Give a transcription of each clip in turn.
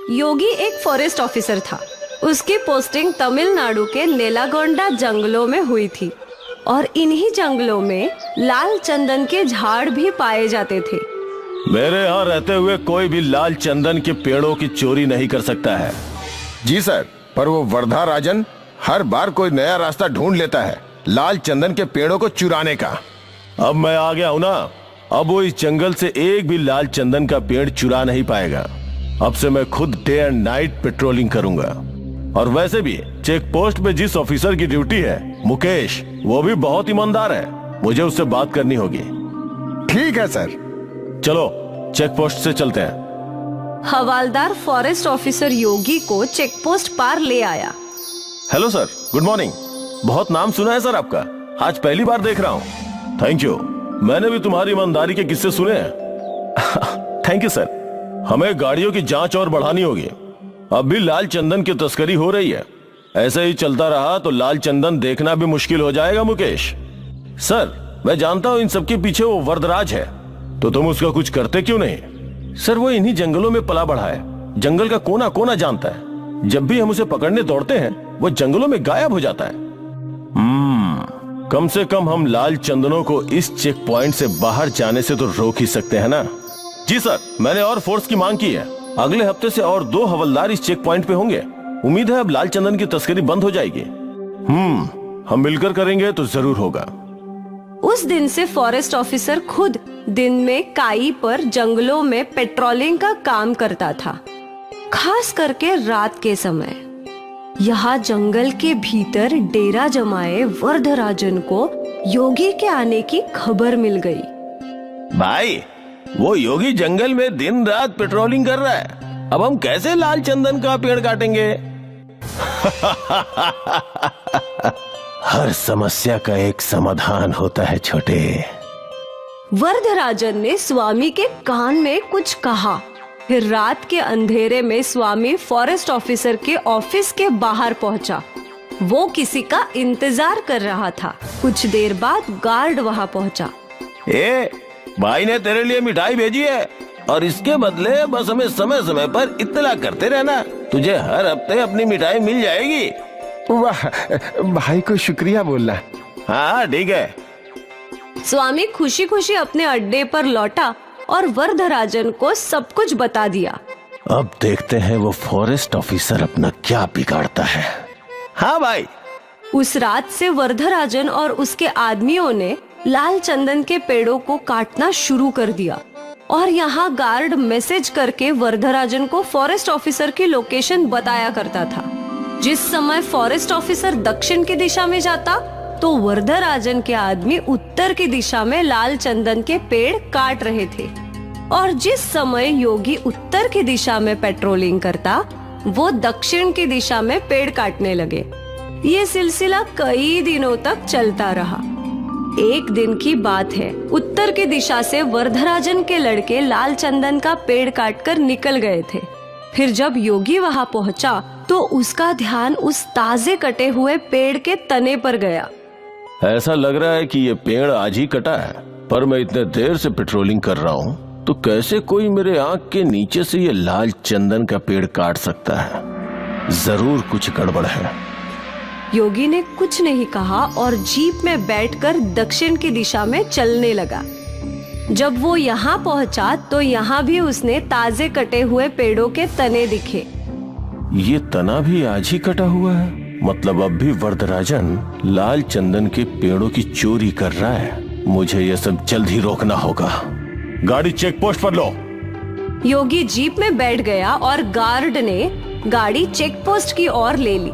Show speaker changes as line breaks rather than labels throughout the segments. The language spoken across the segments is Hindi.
योगी एक फॉरेस्ट ऑफिसर था। उसकी पोस्टिंग तमिलनाडु के नेलागोंडा जंगलों में हुई थी और इन्हीं जंगलों में लाल चंदन के झाड़ भी पाए जाते थे।
मेरे यहाँ रहते हुए कोई भी लाल चंदन के पेड़ों की चोरी नहीं कर सकता है।
जी सर, पर वो वर्धा राजन हर बार कोई नया रास्ता ढूंढ लेता है लाल चंदन के पेड़ों को चुराने का।
अब मैं आ गया हूँ ना, अब वो इस जंगल से एक भी लाल चंदन का पेड़ चुरा नहीं पाएगा। अब से मैं खुद डे एंड नाइट पेट्रोलिंग करूंगा। और वैसे भी चेक पोस्ट पे जिस ऑफिसर की ड्यूटी है, मुकेश, वो भी बहुत ईमानदार है। मुझे उससे बात करनी होगी।
ठीक है सर।
चलो चेक पोस्ट से चलते हैं।
हवालदार फॉरेस्ट ऑफिसर योगी को चेक पोस्ट पार ले आया।
Hello sir, good morning. बहुत नाम सुना है सर आपका, आज पहली बार देख रहा हूँ। थैंक यू, मैंने भी तुम्हारी ईमानदारी के किस्से सुने हैं। Thank you sir. हमें गाड़ियों की जांच और बढ़ानी होगी। अब भी लाल चंदन की तस्करी हो रही है। ऐसे ही चलता रहा तो लाल चंदन देखना भी मुश्किल हो जाएगा मुकेश। सर, मैं जानता हूँ इन सबके पीछे वो वरदराज है, तो तुम उसका कुछ करते क्यों नहीं? सर, वो इन्हीं जंगलों में पला बढ़ा है, जंगल का कोना कोना जानता है। जब भी हम उसे पकड़ने दौड़ते हैं वो जंगलों में गायब हो जाता है। कम से कम हम लाल चंदनों को इस चेक पॉइंट से बाहर जाने से तो रोक ही सकते हैं ना। जी सर, मैंने और फोर्स की मांग की है। अगले हफ्ते से और 2 हवलदार इस चेक पॉइंट पे होंगे। उम्मीद है अब लाल चंदन की तस्करी बंद हो जाएगी। हम मिलकर करेंगे तो जरूर होगा।
उस दिन से फॉरेस्ट ऑफिसर खुद दिन में काई पर जंगलों में पेट्रोलिंग का काम करता था, खास करके रात के समय। यहाँ जंगल के भीतर डेरा जमाए वर्धराजन को योगी के आने की खबर मिल गई।
भाई, वो योगी जंगल में दिन रात पेट्रोलिंग कर रहा है। अब हम कैसे लाल चंदन का पेड़ काटेंगे? हर समस्या का एक समाधान होता है छोटे।
वर्धराजन ने स्वामी के कान में कुछ कहा। फिर रात के अंधेरे में स्वामी फॉरेस्ट ऑफिसर के ऑफिस के बाहर पहुंचा। वो किसी का इंतजार कर रहा था। कुछ देर बाद गार्ड वहां पहुंचा।
भाई ने तेरे लिए मिठाई भेजी है और इसके बदले बस हमें समय समय पर इत्तला करते रहना। तुझे हर हफ्ते अपनी मिठाई मिल जाएगी।
वाह, भाई को शुक्रिया बोलना।
हाँ ठीक है।
स्वामी खुशी खुशी अपने अड्डे पर लौटा और वर्धराजन को सब कुछ बता दिया।
अब देखते हैं वो फॉरेस्ट ऑफिसर अपना क्या बिगाड़ता है। हाँ भाई।
उस रात से वर्धराजन और उसके आदमियों ने लाल चंदन के पेड़ों को काटना शुरू कर दिया और यहाँ गार्ड मैसेज करके वर्धराजन को फॉरेस्ट ऑफिसर की लोकेशन बताया करता था। जिस समय फॉरेस्ट ऑफिसर दक्षिण की दिशा में जाता तो वर्धराजन के आदमी उत्तर की दिशा में लाल चंदन के पेड़ काट रहे थे, और जिस समय योगी उत्तर की दिशा में पेट्रोलिंग करता वो दक्षिण की दिशा में पेड़ काटने लगे। ये सिलसिला कई दिनों तक चलता रहा। एक दिन की बात है, उत्तर की दिशा से वर्धराजन के लड़के लाल चंदन का पेड़ काटकर निकल गए थे। फिर जब योगी वहां पहुंचा तो उसका ध्यान उस ताजे कटे हुए पेड़ के तने पर गया।
ऐसा लग रहा है कि ये पेड़ आज ही कटा है, पर मैं इतने देर से पेट्रोलिंग कर रहा हूँ तो कैसे कोई मेरे आंख के नीचे से ये लाल चंदन का पेड़ काट सकता है? जरूर कुछ गड़बड़ है।
योगी ने कुछ नहीं कहा और जीप में बैठकर दक्षिण की दिशा में चलने लगा। जब वो यहाँ पहुंचा तो यहाँ भी उसने ताजे कटे हुए पेड़ों के तने दिखे।
ये तना भी आज ही कटा हुआ है, मतलब अब भी वर्धराजन लाल चंदन के पेड़ों की चोरी कर रहा है। मुझे ये सब जल्द ही रोकना होगा। गाड़ी चेक पोस्ट पर लो।
योगी जीप में बैठ गया और गार्ड ने गाड़ी चेक पोस्ट की ओर ले ली।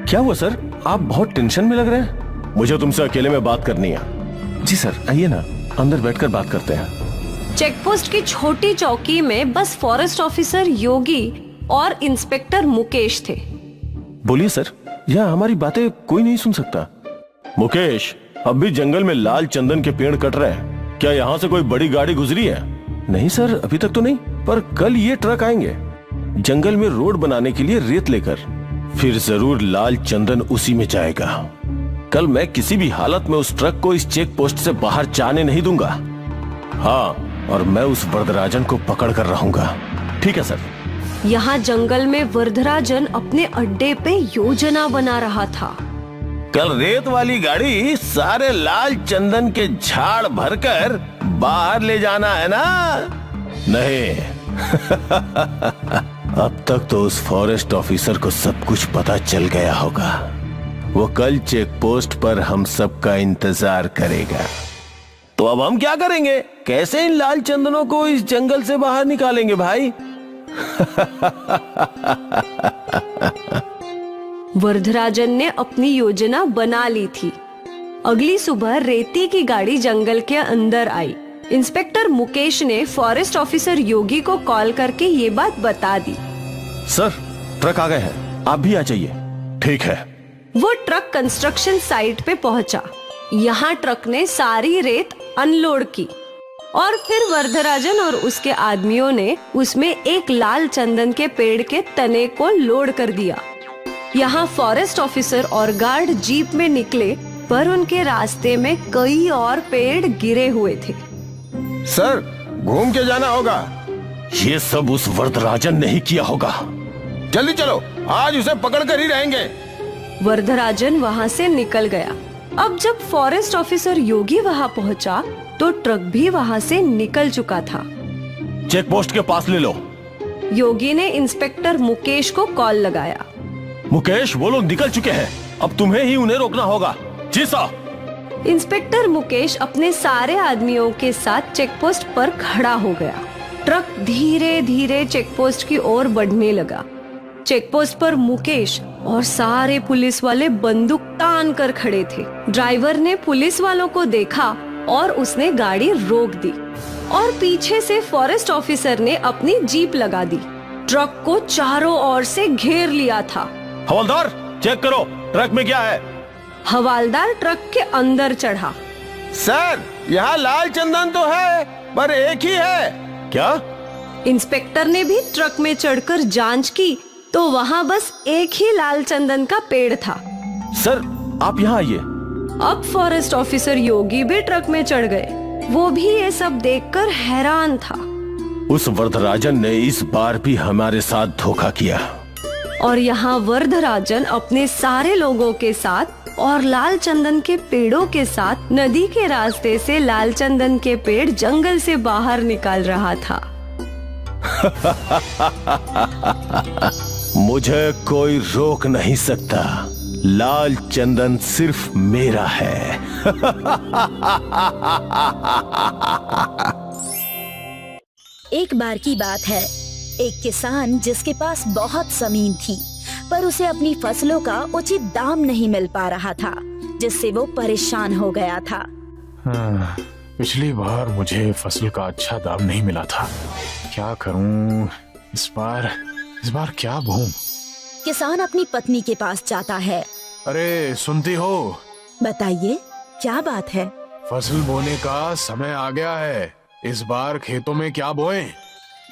क्या हुआ सर, आप बहुत टेंशन में लग रहे हैं? मुझे तुमसे अकेले में बात करनी है। जी सर, आइए ना, अंदर बैठकर बात करते हैं।
चेक पोस्ट की छोटी चौकी में बस फॉरेस्ट ऑफिसर योगी और इंस्पेक्टर मुकेश थे।
बोलिए सर, यहाँ हमारी बातें कोई नहीं सुन सकता। मुकेश, अब भी जंगल में लाल चंदन के पेड़ कट रहे हैं। क्या यहाँ से कोई बड़ी गाड़ी गुजरी है? नहीं सर, अभी तक तो नहीं, पर कल ये ट्रक आएंगे जंगल में रोड बनाने के लिए रेत लेकर। फिर जरूर लाल चंदन उसी में जाएगा। कल मैं किसी भी हालत में उस ट्रक को इस चेक पोस्ट से बाहर जाने नहीं दूंगा। हाँ, और मैं उस वर्धराजन को पकड़ कर रहूंगा। ठीक है सर।
यहाँ जंगल में वरदराजन अपने अड्डे पे योजना बना रहा था।
कल रेत वाली गाड़ी सारे लाल चंदन के झाड़ भरकर बाहर ले जाना है ना? नहीं। अब तक तो उस फॉरेस्ट ऑफिसर को सब कुछ पता चल गया होगा। वो कल चेक पोस्ट पर हम सबका इंतजार करेगा। तो अब हम क्या करेंगे? कैसे इन लाल चंदनों को इस जंगल से बाहर निकालेंगे भाई?
वरदराजन ने अपनी योजना बना ली थी। अगली सुबह रेती की गाड़ी जंगल के अंदर आई। इंस्पेक्टर मुकेश ने फॉरेस्ट ऑफिसर योगी को कॉल करके ये बात बता दी।
सर, ट्रक आ गए हैं, आप भी आ जाइए। ठीक है।
वो ट्रक कंस्ट्रक्शन साइट पे पहुंचा। यहाँ ट्रक ने सारी रेत अनलोड की और फिर वरदराजन और उसके आदमियों ने उसमें एक लाल चंदन के पेड़ के तने को लोड कर दिया। यहाँ फॉरेस्ट ऑफिसर और गार्ड जीप में निकले, पर उनके रास्ते में कई और पेड़ गिरे हुए थे।
सर, घूम के जाना होगा।
ये सब उस वरदराजन ने ही किया होगा।
जल्दी चलो, आज उसे पकड़ कर ही रहेंगे।
वरदराजन वहाँ से निकल गया। अब जब फॉरेस्ट ऑफिसर योगी वहाँ पहुँचा तो ट्रक भी वहाँ से निकल चुका था।
चेक पोस्ट के पास ले लो।
योगी ने इंस्पेक्टर मुकेश को कॉल लगाया।
मुकेश, वो लोग निकल चुके हैं, अब तुम्हें ही उन्हें रोकना होगा। जी साहब।
इंस्पेक्टर मुकेश अपने सारे आदमियों के साथ चेकपोस्ट पर खड़ा हो गया। ट्रक धीरे धीरे चेकपोस्ट की ओर बढ़ने लगा। चेकपोस्ट पर मुकेश और सारे पुलिस वाले बंदूक तान कर खड़े थे। ड्राइवर ने पुलिस वालों को देखा और उसने गाड़ी रोक दी और पीछे से फॉरेस्ट ऑफिसर ने अपनी जीप लगा दी। ट्रक को चारों ओर से घेर लिया था।
हवलदार, चेक करो, ट्रक में क्या है?
हवलदार ट्रक के अंदर चढ़ा।
सर, यहाँ लाल चंदन तो है, पर एक ही है।
क्या?
इंस्पेक्टर ने भी ट्रक में चढ़कर जांच की तो वहाँ बस एक ही लाल चंदन का पेड़ था।
सर, आप यहाँ आइए।
अब फॉरेस्ट ऑफिसर योगी भी ट्रक में चढ़ गए। वो भी ये सब देखकर हैरान था।
उस वरदराजन ने इस बार भी हमारे साथ धोखा किया।
और यहाँ वरदराजन अपने सारे लोगों के साथ और लाल चंदन के पेड़ों के साथ नदी के रास्ते से लाल चंदन के पेड़ जंगल से बाहर निकाल रहा था।
मुझे कोई रोक नहीं सकता। लाल चंदन सिर्फ मेरा है।
एक बार की बात है, एक किसान जिसके पास बहुत जमीन थी, पर उसे अपनी फसलों का उचित दाम नहीं मिल पा रहा था, जिससे वो परेशान हो गया था।
पिछली बार मुझे फसल का अच्छा दाम नहीं मिला था। क्या करूं? इस बार क्या बोऊं?
किसान अपनी पत्नी के पास जाता है।
अरे, सुनती हो?
बताइए, क्या बात है?
फसल बोने का समय आ गया है। इस बार खेतों में क्या बोएं?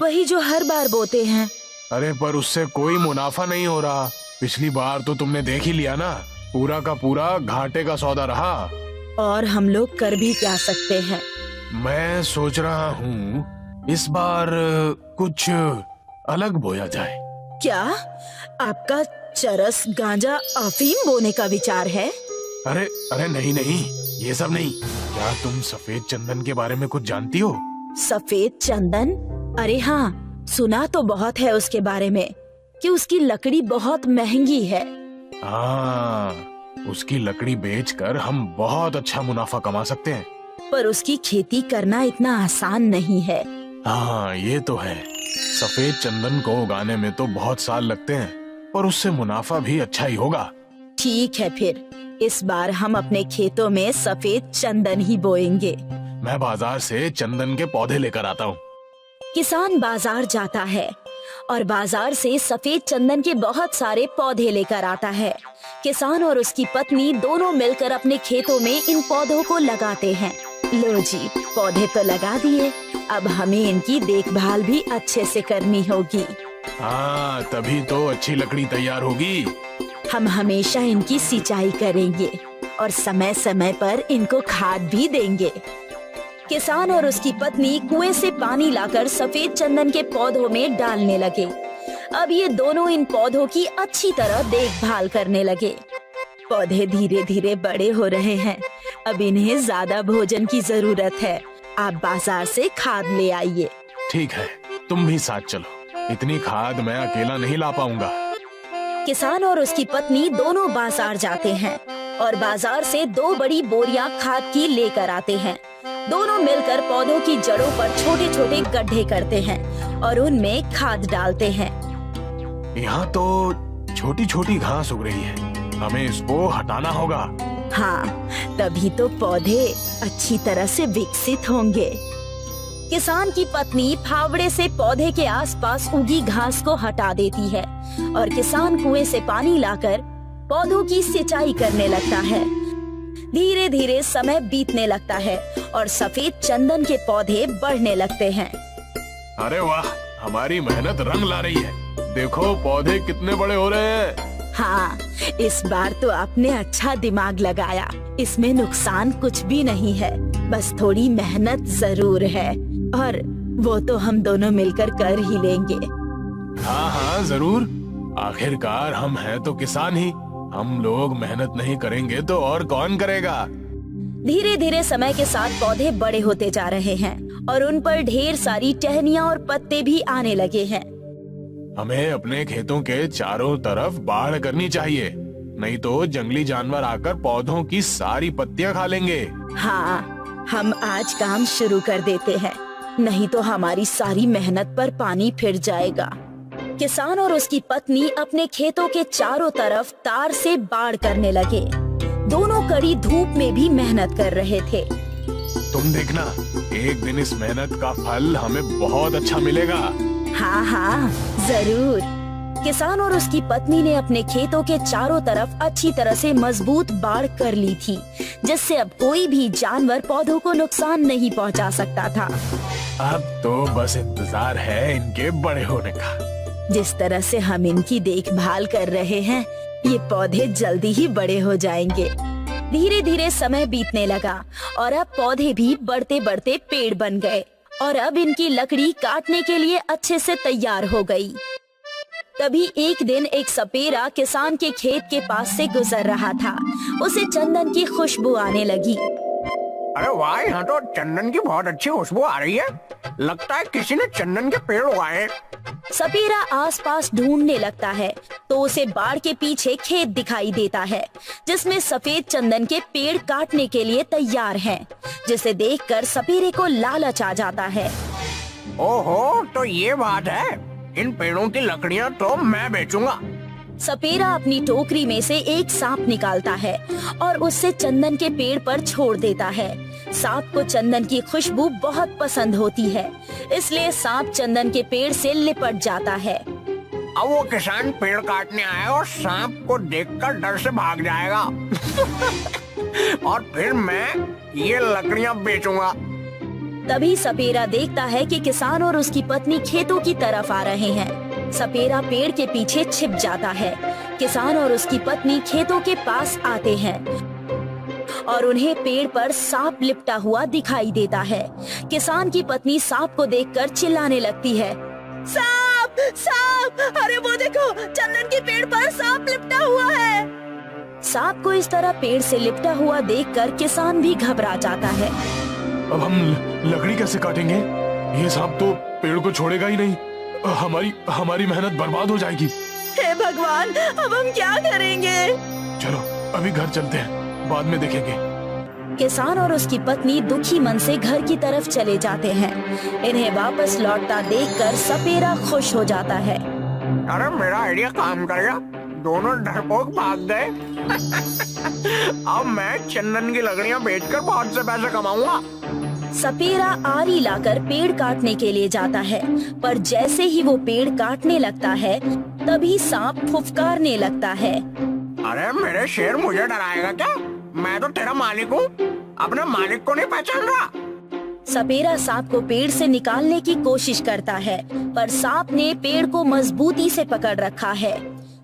वही जो हर बार बोते हैं।
अरे, पर उससे कोई मुनाफा नहीं हो रहा। पिछली बार तो तुमने देख ही लिया ना, पूरा का पूरा घाटे का सौदा रहा।
और हम लोग कर भी क्या सकते हैं?
मैं सोच रहा हूँ इस बार कुछ अलग बोया जाए।
क्या आपका चरस, गांजा, अफीम बोने का विचार है?
अरे नहीं, ये सब नहीं। क्या तुम सफेद चंदन के बारे में कुछ जानती हो?
सफेद चंदन? अरे हाँ, सुना तो बहुत है उसके बारे में कि उसकी लकड़ी बहुत महंगी है।
हाँ, उसकी लकड़ी बेचकर हम बहुत अच्छा मुनाफा कमा सकते हैं।
पर उसकी खेती करना इतना आसान नहीं है।
हाँ, ये तो है। सफेद चंदन को उगाने में तो बहुत साल लगते हैं, पर उससे मुनाफा भी अच्छा ही होगा।
ठीक है, फिर इस बार हम अपने खेतों में सफेद चंदन ही बोएंगे।
मैं बाजार से चंदन के पौधे लेकर आता हूँ।
किसान बाजार जाता है और बाजार से सफेद चंदन के बहुत सारे पौधे लेकर आता है। किसान और उसकी पत्नी दोनों मिलकर अपने खेतों में इन पौधों को लगाते हैं। लो जी, पौधे तो लगा दिए, अब हमें इनकी देखभाल भी अच्छे से करनी होगी।
हाँ, तभी तो अच्छी लकड़ी तैयार होगी।
हम हमेशा इनकी सिंचाई करेंगे और समय समय पर इनको खाद भी देंगे। किसान और उसकी पत्नी कुएं से पानी लाकर सफेद चंदन के पौधों में डालने लगे। अब ये दोनों इन पौधों की अच्छी तरह देखभाल करने लगे। पौधे धीरे धीरे बड़े हो रहे हैं। अब इन्हें ज्यादा भोजन की जरूरत है। आप बाजार से खाद ले आइए।
ठीक है, तुम भी साथ चलो। इतनी खाद मैं अकेला नहीं ला पाऊंगा।
किसान और उसकी पत्नी दोनों बाजार जाते हैं और बाजार से 2 बड़ी बोरियां खाद की लेकर आते हैं। दोनों मिलकर पौधों की जड़ों पर छोटे छोटे गड्ढे करते हैं और उनमें खाद डालते हैं।
यहाँ तो छोटी छोटी घास उग रही है, हमें इसको हटाना होगा।
हाँ, तभी तो पौधे अच्छी तरह से विकसित होंगे। किसान की पत्नी फावड़े से पौधे के आसपास उगी घास को हटा देती है और किसान कुएं से पानी लाकर पौधों की सिंचाई करने लगता है। धीरे धीरे समय बीतने लगता है और सफेद चंदन के पौधे बढ़ने लगते हैं।
अरे वाह, हमारी मेहनत रंग ला रही है। देखो पौधे कितने बड़े हो रहे हैं।
हाँ, इस बार तो आपने अच्छा दिमाग लगाया। इसमें नुकसान कुछ भी नहीं है, बस थोड़ी मेहनत जरूर है और वो तो हम दोनों मिलकर कर ही लेंगे।
हाँ हाँ जरूर, आखिरकार हम हैं तो किसान ही। हम लोग मेहनत नहीं करेंगे तो और कौन करेगा।
धीरे धीरे समय के साथ पौधे बड़े होते जा रहे हैं और उन पर ढेर सारी टहनियाँ और पत्ते भी आने लगे हैं।
हमें अपने खेतों के चारों तरफ बाड़ करनी चाहिए, नहीं तो जंगली जानवर आकर पौधों की सारी पत्तियां खा लेंगे।
हाँ, हम आज काम शुरू कर देते हैं, नहीं तो हमारी सारी मेहनत पर पानी फिर जाएगा। किसान और उसकी पत्नी अपने खेतों के चारों तरफ तार से बाड़ करने लगे। दोनों कड़ी धूप में भी मेहनत कर रहे थे।
तुम देखना, एक दिन इस मेहनत का फल हमें बहुत अच्छा मिलेगा।
हाँ हाँ जरूर। किसान और उसकी पत्नी ने अपने खेतों के चारों तरफ अच्छी तरह से मजबूत बाड़ कर ली थी, जिससे अब कोई भी जानवर पौधों को नुकसान नहीं पहुंचा सकता था।
अब तो बस इंतजार है इनके बड़े होने का।
जिस तरह से हम इनकी देखभाल कर रहे हैं, ये पौधे जल्दी ही बड़े हो जाएंगे। धीरे धीरे समय बीतने लगा और अब पौधे भी बढ़ते बढ़ते पेड़ बन गए और अब इनकी लकड़ी काटने के लिए अच्छे से तैयार हो गई। तभी एक दिन एक सपेरा किसान के खेत के पास से गुजर रहा था। उसे चंदन की खुशबू आने लगी।
अरे वाह, यहाँ तो चंदन की बहुत अच्छी खुशबू आ रही है। लगता है किसी ने चंदन के पेड़ उगाए।
सपेरा आसपास ढूंढने लगता है तो उसे बाड़ के पीछे खेत दिखाई देता है, जिसमें सफेद चंदन के पेड़ काटने के लिए तैयार हैं, जिसे देखकर सपेरे को लालच आ जाता है।
ओहो, तो ये बात है। इन पेड़ों की लकड़ियाँ तो मैं बेचूंगा।
सपेरा अपनी टोकरी में से एक सांप निकालता है और उससे चंदन के पेड़ पर छोड़ देता है। सांप को चंदन की खुशबू बहुत पसंद होती है, इसलिए सांप चंदन के पेड़ से लिपट जाता है।
अब वो किसान पेड़ काटने आया और सांप को देखकर डर से भाग जाएगा। और फिर मैं ये लकड़ियाँ बेचूंगा।
तभी सपेरा देखता है कि किसान और उसकी पत्नी खेतों की तरफ आ रहे हैं। सपेरा पेड़ के पीछे छिप जाता है। किसान और उसकी पत्नी खेतों के पास आते हैं और उन्हें पेड़ पर सांप लिपटा हुआ दिखाई देता है। किसान की पत्नी सांप को देखकर चिल्लाने लगती है, सांप सांप, अरे वो देखो, चंदन के पेड़ पर सांप लिपटा हुआ है। सांप को इस तरह पेड़ से लिपटा हुआ देखकर किसान भी घबरा जाता है।
अब हम लकड़ी कैसे काटेंगे? ये सांप तो पेड़ को छोड़ेगा ही नहीं। हमारी मेहनत बर्बाद हो जाएगी।
हे भगवान, अब हम क्या करेंगे?
चलो अभी घर चलते हैं, बाद में देखेंगे।
किसान और उसकी पत्नी दुखी मन से घर की तरफ चले जाते हैं। इन्हें वापस लौटता देखकर सपेरा खुश हो जाता है।
अरे मेरा आइडिया काम कर गया, दोनों डरपोक भाग गए। अब मैं चंदन की लकड़ियाँ बेचकर बहुत से पैसे कमाऊंगा।
सपेरा आरी लाकर पेड़ काटने के लिए जाता है, पर जैसे ही वो पेड़ काटने लगता है तभी सांप फुफकारने लगता है।
अरे मेरे शेर, मुझे डराएगा क्या? मैं तो तेरा मालिक हूँ, अपने मालिक को नहीं पहचान रहा।
सपेरा सांप को पेड़ से निकालने की कोशिश करता है, पर सांप ने पेड़ को मजबूती से पकड़ रखा है।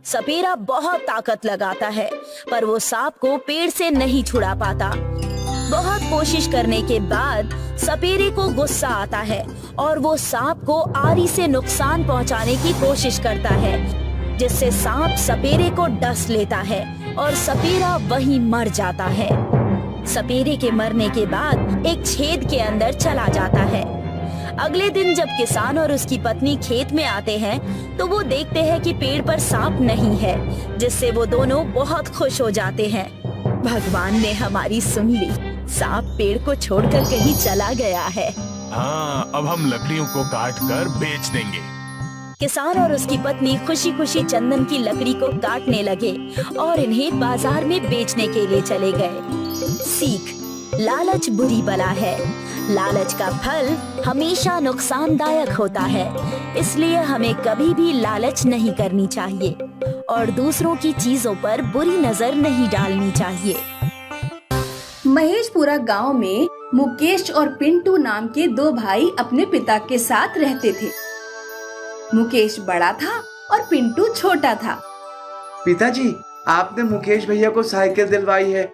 सपेरा बहुत ताकत लगाता है, पर वो सांप को पेड़ से नहीं छुड़ा पाता। बहुत कोशिश करने के बाद सपेरे को गुस्सा आता है और वो सांप को आरी से नुकसान पहुंचाने की कोशिश करता है, जिससे सांप सपेरे को डस लेता है और सपेरा वहीं मर जाता है। सपेरे के मरने के बाद एक छेद के अंदर चला जाता है। अगले दिन जब किसान और उसकी पत्नी खेत में आते हैं तो वो देखते हैं कि पेड़ पर सांप नहीं है, जिससे वो दोनों बहुत खुश हो जाते हैं। भगवान ने हमारी सुन ली, सांप पेड़ को छोड़कर कहीं चला गया है।
हाँ, अब हम लकड़ियों को काट कर बेच देंगे।
किसान और उसकी पत्नी खुशी खुशी चंदन की लकड़ी को काटने लगे और इन्हें बाजार में बेचने के लिए चले गए। सीख: लालच बुरी बला है। लालच का फल हमेशा नुकसानदायक होता है, इसलिए हमें कभी भी लालच नहीं करनी चाहिए और दूसरों की चीजों पर बुरी नजर नहीं डालनी चाहिए।
महेशपुरा गांव में मुकेश और पिंटू नाम के दो भाई अपने पिता के साथ रहते थे। मुकेश बड़ा था और पिंटू छोटा था।
पिताजी, आपने मुकेश भैया को साइकिल दिलवाई है,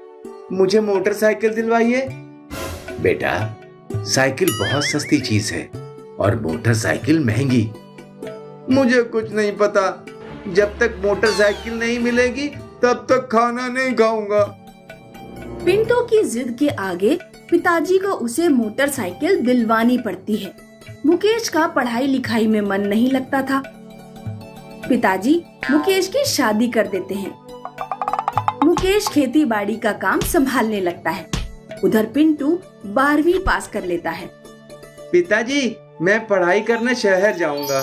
मुझे मोटरसाइकिल दिलवाई है। बेटा, साइकिल बहुत सस्ती चीज है और मोटरसाइकिल महंगी। मुझे कुछ नहीं पता, जब तक मोटरसाइकिल नहीं मिलेगी तब तक खाना नहीं खाऊंगा।
पिंटू की जिद के आगे पिताजी को उसे मोटरसाइकिल दिलवानी पड़ती है। मुकेश का पढ़ाई लिखाई में मन नहीं लगता था। पिताजी मुकेश की शादी कर देते हैं। मुकेश खेती बाड़ी का काम संभालने लगता है। उधर पिंटू 12वीं पास कर लेता है।
पिताजी, मैं पढ़ाई करने शहर जाऊंगा।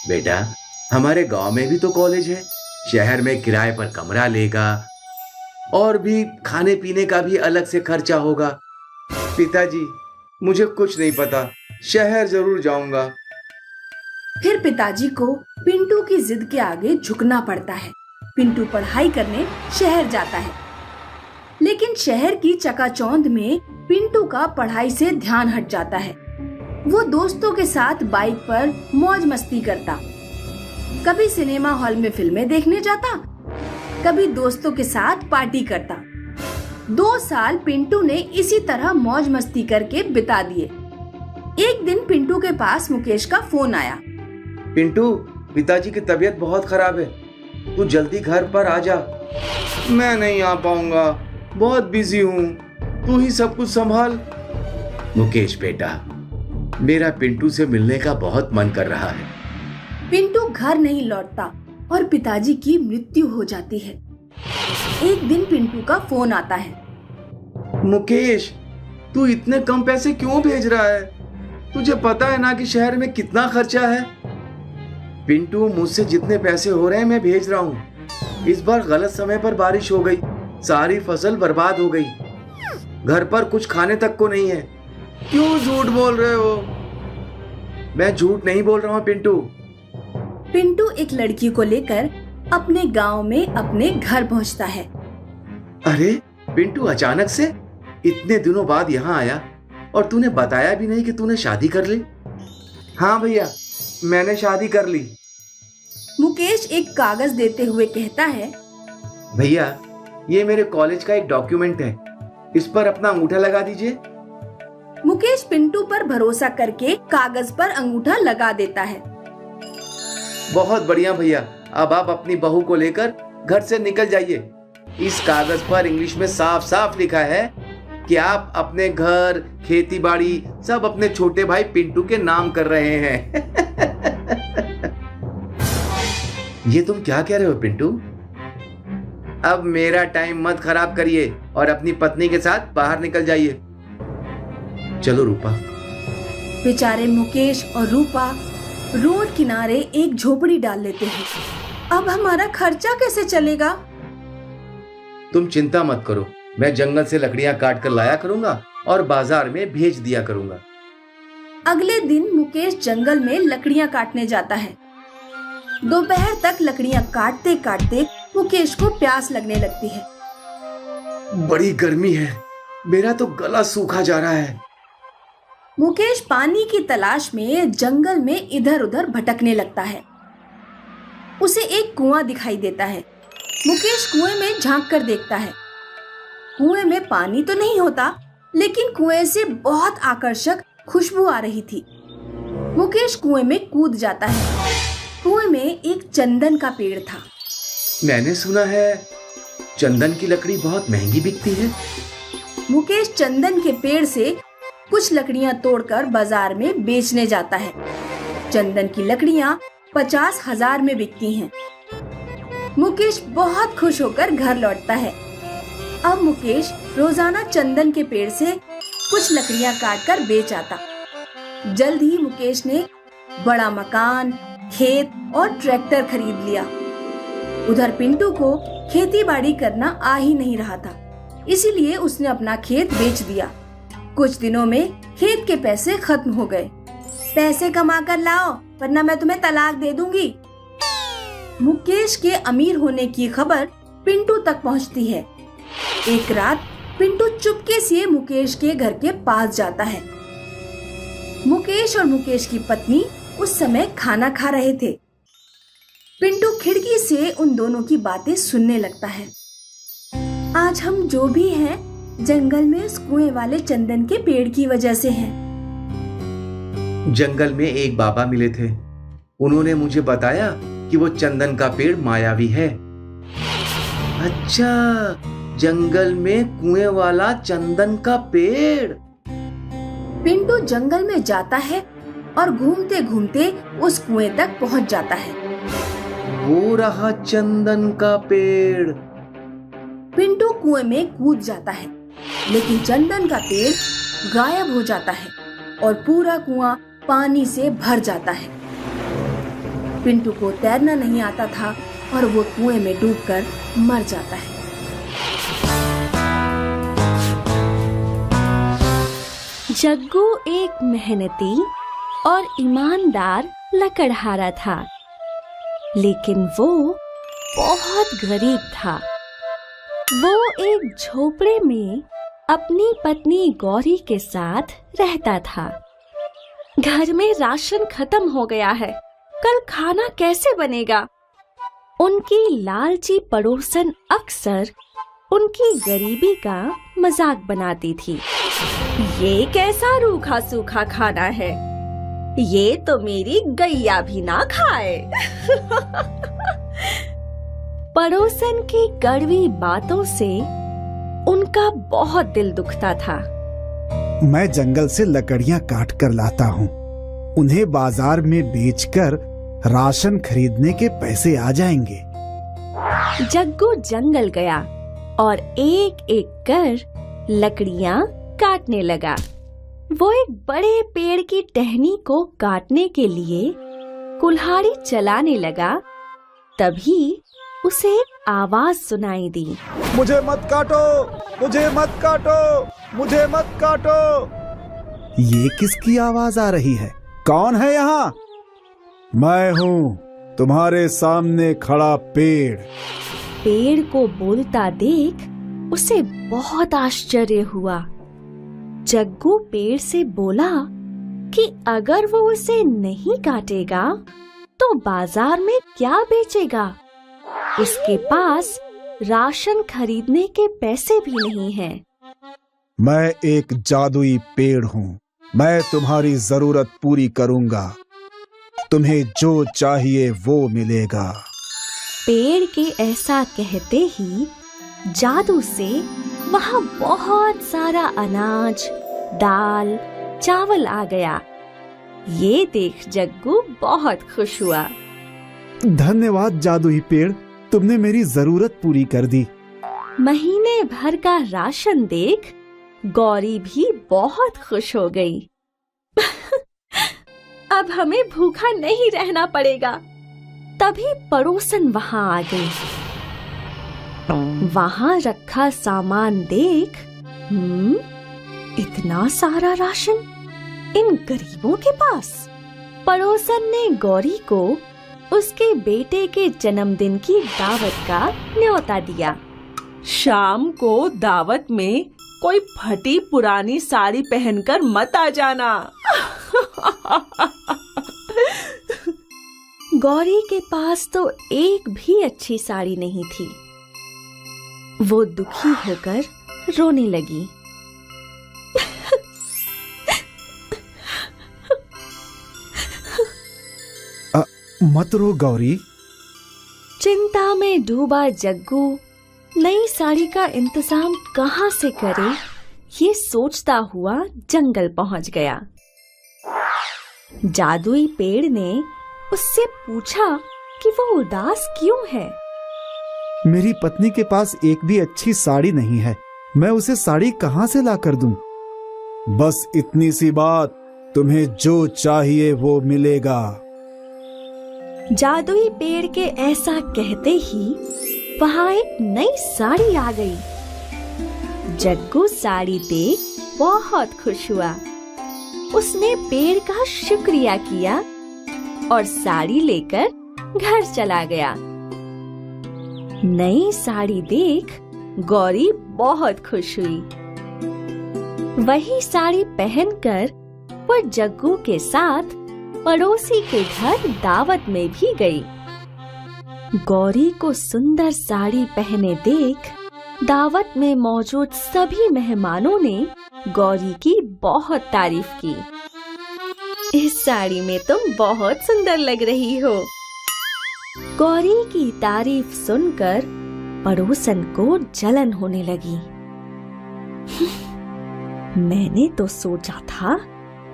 बेटा, हमारे गांव में भी तो कॉलेज है, शहर में किराए पर कमरा लेगा और भी खाने पीने का भी अलग से खर्चा होगा। पिताजी, मुझे कुछ नहीं पता, शहर जरूर जाऊंगा।
फिर पिताजी को पिंटू की जिद के आगे झुकना पड़ता है। पिंटू पढ़ाई करने शहर जाता है, लेकिन शहर की चकाचौंध में पिंटू का पढ़ाई से ध्यान हट जाता है। वो दोस्तों के साथ बाइक पर मौज मस्ती करता, कभी सिनेमा हॉल में फिल्में देखने जाता, कभी दोस्तों के साथ पार्टी करता। 2 साल पिंटू ने इसी तरह मौज मस्ती करके बिता दिए। एक दिन पिंटू के पास मुकेश का फोन आया।
पिंटू, पिताजी की तबीयत बहुत खराब है, तू जल्दी घर पर आ जा। मैं नहीं आ पाऊंगा, बहुत बिजी हूँ, तू ही सब कुछ संभाल। मुकेश बेटा, मेरा पिंटू से मिलने का बहुत मन कर रहा है।
पिंटू घर नहीं लौटता और पिताजी की मृत्यु हो जाती है। एक दिन पिंटू का फोन आता है।
मुकेश, तू इतने कम पैसे क्यों भेज रहा है? तुझे पता है ना कि शहर में कितना खर्चा है। पिंटू, मुझसे जितने पैसे हो रहे हैं मैं भेज रहा हूँ। इस बार गलत समय पर बारिश हो गई, सारी फसल बर्बाद हो गई, घर पर कुछ खाने तक को नहीं है। क्यों झूठ बोल रहे हो? मैं झूठ नहीं बोल रहा हूँ पिंटू।
पिंटू एक लड़की को लेकर अपने गांव में अपने घर पहुंचता है।
अरे पिंटू, अचानक से इतने दिनों बाद यहाँ आया और तूने बताया भी नहीं कि तूने शादी कर ली। हाँ भैया, मैंने शादी कर ली।
मुकेश एक कागज देते हुए कहता है,
भैया, ये मेरे कॉलेज का एक डॉक्यूमेंट है, इस पर अपना अंगूठा लगा दीजिए।
मुकेश पिंटू पर भरोसा करके कागज पर अंगूठा लगा देता है।
बहुत बढ़िया भैया, अब आप अपनी बहू को लेकर घर से निकल जाइए। इस कागज पर इंग्लिश में साफ साफ लिखा है कि आप अपने घर, खेती बाड़ी सब अपने छोटे भाई पिंटू के नाम कर रहे हैं। ये तुम क्या कह रहे हो पिंटू? अब मेरा टाइम मत खराब करिए और अपनी पत्नी के साथ बाहर निकल जाइए। चलो रूपा।
बेचारे मुकेश और रूपा रोड किनारे एक झोपड़ी डाल लेते हैं। अब हमारा खर्चा कैसे चलेगा?
तुम चिंता मत करो, मैं जंगल से लकड़ियां काट कर लाया करूंगा और बाजार में भेज दिया करूंगा।
अगले दिन मुकेश जंगल में लकड़ियां काटने जाता है। दोपहर तक लकड़ियां काटते काटते मुकेश को प्यास लगने लगती है।
बड़ी गर्मी है, मेरा तो गला सूखा जा रहा है।
मुकेश पानी की तलाश में जंगल में इधर उधर भटकने लगता है। उसे एक कुआं दिखाई देता है। मुकेश कुएं में झांक कर देखता है। कुएं में पानी तो नहीं होता, लेकिन कुएं से बहुत आकर्षक खुशबू आ रही थी। मुकेश कुएं में कूद जाता है। कुएं में एक चंदन का पेड़ था।
मैंने सुना है चंदन की लकड़ी बहुत महंगी बिकती है।
मुकेश चंदन के पेड़ से कुछ लकड़ियां तोड़कर बाजार में बेचने जाता है। चंदन की लकड़ियां 50,000 में बिकती हैं। मुकेश बहुत खुश होकर घर लौटता है। अब मुकेश रोजाना चंदन के पेड़ से कुछ लकड़ियां काटकर बेच आता। जल्द ही मुकेश ने बड़ा मकान, खेत और ट्रैक्टर खरीद लिया। उधर पिंटू को खेती बाड़ी करना आ ही नहीं रहा था, इसीलिए उसने अपना खेत बेच दिया। कुछ दिनों में खेत के पैसे खत्म हो गए। पैसे कमा कर लाओ, वरना मैं तुम्हें तलाक दे दूंगी। मुकेश के अमीर होने की खबर पिंटू तक पहुंचती है। एक रात पिंटू चुपके से मुकेश के घर के पास जाता है। मुकेश और मुकेश की पत्नी उस समय खाना खा रहे थे। पिंटू खिड़की से उन दोनों की बातें सुनने लगता है। आज हम जो भी हैं, जंगल में उस कुएं वाले चंदन के पेड़ की वजह से हैं।
जंगल में एक बाबा मिले थे। उन्होंने मुझे बताया कि वो चंदन का पेड़ मायावी है। अच्छा, जंगल में कुएं वाला चंदन का पेड़।
पिंटू जंगल में जाता है और घूमते घूमते उस कुएं तक पहुंच जाता है।
वो रहा चंदन का पेड़।
पिंटू कुएं में कूद जाता है, लेकिन चंदन का पेड़ गायब हो जाता है और पूरा कुआं पानी से भर जाता है। पिंटू को तैरना नहीं आता था और वो कुएं में डूबकर मर जाता है।
जग्गू एक मेहनती और ईमानदार लकड़हारा था, लेकिन वो बहुत गरीब था। वो एक झोपड़े में अपनी पत्नी गौरी के साथ रहता था। घर में राशन खत्म हो गया है, कल खाना कैसे बनेगा? उनकी लालची पड़ोसन अक्सर उनकी गरीबी का मजाक बनाती थी। ये कैसा रूखा सूखा खाना है, ये तो मेरी गैया भी ना खाए। पड़ोसन की कड़वी बातों से उनका बहुत दिल दुखता था।
मैं जंगल से लकड़ियां काट कर लाता हूँ, उन्हें बाजार में बेचकर राशन खरीदने के पैसे आ जाएंगे।
जग्गू जंगल गया और एक एक कर लकड़ियां काटने लगा। वो एक बड़े पेड़ की टहनी को काटने के लिए कुल्हाड़ी चलाने लगा। तभी उसे एक आवाज सुनाई दी।
मुझे मत काटो, मुझे मत काटो, मुझे मत काटो। ये किसकी आवाज आ रही है? कौन है यहाँ? मैं हूँ, तुम्हारे सामने खड़ा पेड़।
पेड़ को बोलता देख उसे बहुत आश्चर्य हुआ। जग्गू पेड़ से बोला कि अगर वो उसे नहीं काटेगा तो बाजार में क्या बेचेगा? उसके पास राशन खरीदने के पैसे भी नहीं हैं।
मैं एक जादुई पेड़ हूँ, मैं तुम्हारी जरूरत पूरी करूँगा, तुम्हें जो चाहिए वो मिलेगा।
पेड़ के ऐसा कहते ही जादू से वहाँ बहुत सारा अनाज, दाल, चावल आ गया। ये देख जग्गू बहुत खुश हुआ।
धन्यवाद जादुई पेड़, तुमने मेरी जरूरत पूरी कर दी।
महीने भर का राशन देख गौरी भी बहुत खुश हो गई। अब हमें भूखा नहीं रहना पड़ेगा। तभी पड़ोसन वहाँ आ गई। वहाँ रखा सामान देख, इतना सारा राशन इन गरीबों के पास। पड़ोसन ने गौरी को उसके बेटे के जन्मदिन की दावत का न्योता दिया।
शाम को दावत में कोई फटी पुरानी साड़ी पहनकर मत आ जाना।
गौरी के पास तो एक भी अच्छी साड़ी नहीं थी। वो दुखी होकर रोने लगी।
मत रो गौरी।
चिंता में डूबा जग्गू नई साड़ी का इंतजाम कहाँ से करे ये सोचता हुआ जंगल पहुंच गया। जादुई पेड़ ने उससे पूछा कि वो उदास क्यों है।
मेरी पत्नी के पास एक भी अच्छी साड़ी नहीं है, मैं उसे साड़ी कहाँ से ला कर दूं? बस इतनी सी बात, तुम्हें जो चाहिए वो मिलेगा।
जादुई पेड़ के ऐसा कहते ही वहाँ एक नई साड़ी आ गई। जग्गू साड़ी देख बहुत खुश हुआ। उसने पेड़ का शुक्रिया किया और साड़ी लेकर घर चला गया। नई साड़ी देख गौरी बहुत खुश हुई। वही साड़ी पहनकर वो जग्गू के साथ पड़ोसी के घर दावत में भी गई। गौरी को सुंदर साड़ी पहने देख दावत में मौजूद सभी मेहमानों ने गौरी की बहुत तारीफ की। इस साड़ी में तुम बहुत सुंदर लग रही हो। गौरी की तारीफ सुनकर पड़ोसन को जलन होने लगी। मैंने तो सोचा था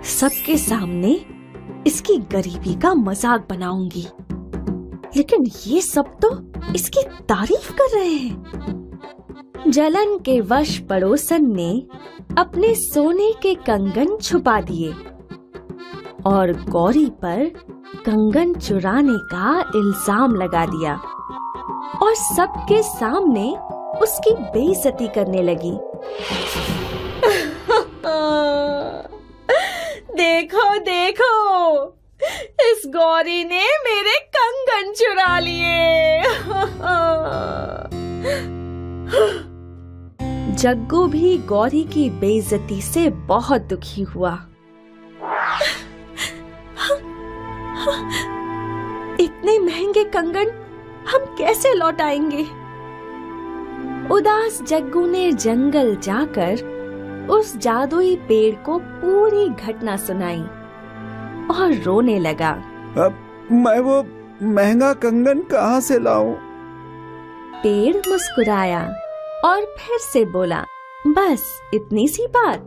सबके सामने इसकी गरीबी का मजाक बनाऊंगी, लेकिन ये सब तो इसकी तारीफ कर रहे हैं। जलन के वश पड़ोसन ने अपने सोने के कंगन छुपा दिए और गौरी पर कंगन चुराने का इल्जाम लगा दिया और सबके सामने उसकी बेइज्जती करने लगी। देखो देखो, इस गौरी ने मेरे कंगन चुरा लिए। जग्गू भी गौरी की बेइज्जती से बहुत दुखी हुआ। इतने महंगे कंगन हम कैसे लौटाएंगे? उदास जग्गू ने जंगल जाकर उस जादुई पेड़ को पूरी घटना सुनाई और रोने लगा।
अब मैं वो महंगा कंगन कहाँ से लाऊं?
पेड़ मुस्कुराया और फिर से बोला, बस इतनी सी बात,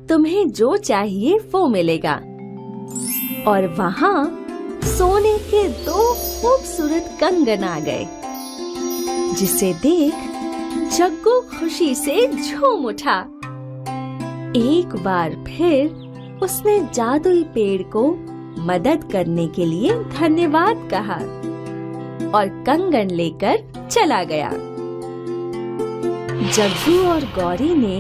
तुम्हें जो चाहिए वो मिलेगा। और वहाँ सोने के 2 खूबसूरत कंगन आ गए, जिसे देख जग्गू खुशी से झूम उठा। एक बार फिर उसने जादुई पेड़ को मदद करने के लिए धन्यवाद कहा और कंगन लेकर चला गया। जग्गू और गौरी ने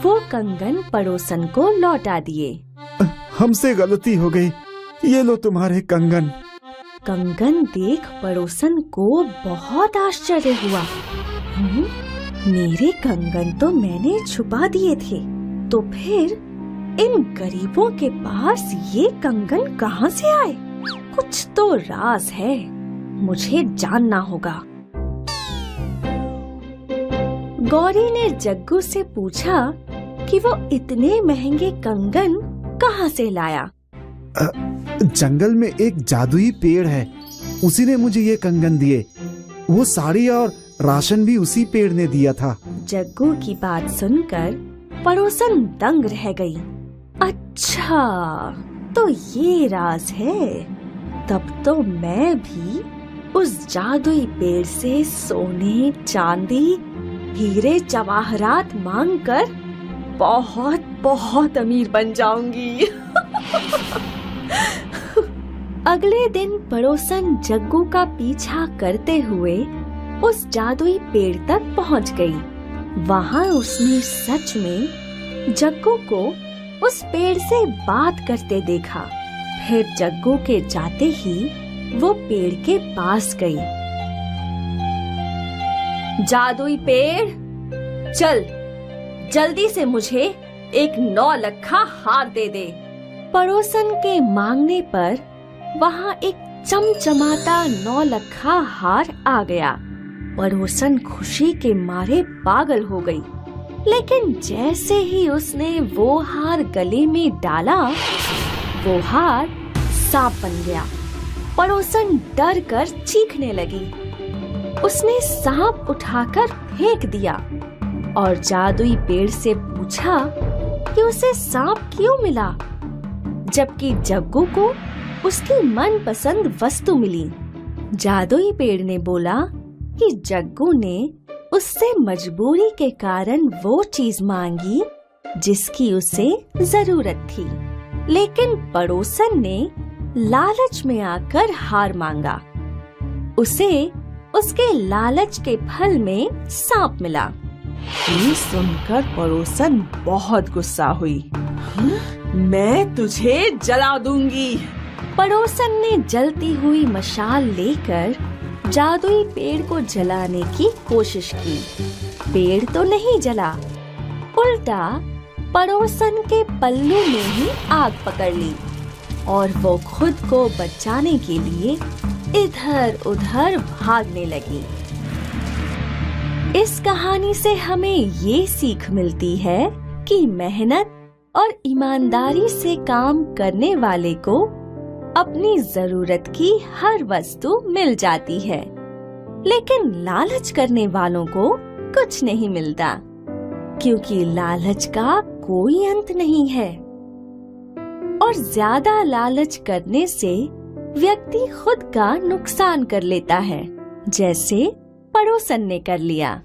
वो कंगन पड़ोसन को लौटा दिए।
हमसे गलती हो गई, ये लो तुम्हारे कंगन।
कंगन देख पड़ोसन को बहुत आश्चर्य हुआ। मेरे कंगन तो मैंने छुपा दिए थे, तो फिर इन गरीबों के पास ये कंगन कहाँ से आए? कुछ तो राज है, मुझे जानना होगा। गौरी ने जग्गू से पूछा कि वो इतने महंगे कंगन कहाँ से लाया।
जंगल में एक जादुई पेड़ है, उसी ने मुझे ये कंगन दिए। वो साड़ी और राशन भी उसी पेड़ ने दिया था।
जग्गू की बात सुनकर पड़ोसन दंग रह गई। अच्छा, तो ये राज है। तब तो मैं भी उस जादुई पेड़ से सोने, चांदी, हीरे जवाहरात मांगकर बहुत बहुत अमीर बन जाऊंगी। अगले दिन पड़ोसन जग्गू का पीछा करते हुए उस जादुई पेड़ तक पहुंच गई। वहां उसने सच में जग्गू को उस पेड़ से बात करते देखा। फिर जग्गू के जाते ही वो पेड़ के पास गई। जादुई पेड़, चल जल्दी से मुझे एक 9 लखा हार दे दे। पड़ोसन के मांगने पर वहाँ एक चमचमाता 9 लखा हार आ गया। पड़ोसन खुशी के मारे पागल हो गई। लेकिन जैसे ही उसने वो हार गले में डाला, वो हार सांप बन गया। पड़ोसन डर कर चीखने लगी। उसने सांप उठाकर फेंक दिया और जादुई पेड़ से पूछा कि उसे सांप क्यों मिला, जबकि जग्गू को उसकी मनपसंद वस्तु मिली। जादुई पेड़ ने बोला कि जग्गू ने उससे मजबूरी के कारण वो चीज मांगी जिसकी उसे जरूरत थी, लेकिन पड़ोसन ने लालच में आकर हार मांगा। उसे उसके लालच के फल में सांप मिला।
ये सुनकर पड़ोसन बहुत गुस्सा हुई। मैं तुझे जला दूंगी।
पड़ोसन ने जलती हुई मशाल लेकर जादुई पेड़ को जलाने की कोशिश की। पेड़ तो नहीं जला, उल्टा पड़ोसन के पल्लू में ही आग पकड़ ली और वो खुद को बचाने के लिए इधर उधर भागने लगी। इस कहानी से हमें ये सीख मिलती है कि मेहनत और ईमानदारी से काम करने वाले को अपनी जरूरत की हर वस्तु मिल जाती है, लेकिन लालच करने वालों को कुछ नहीं मिलता, क्योंकि लालच का कोई अंत नहीं है। और ज्यादा लालच करने से व्यक्ति खुद का नुकसान कर लेता है, जैसे पड़ोसन ने कर लिया।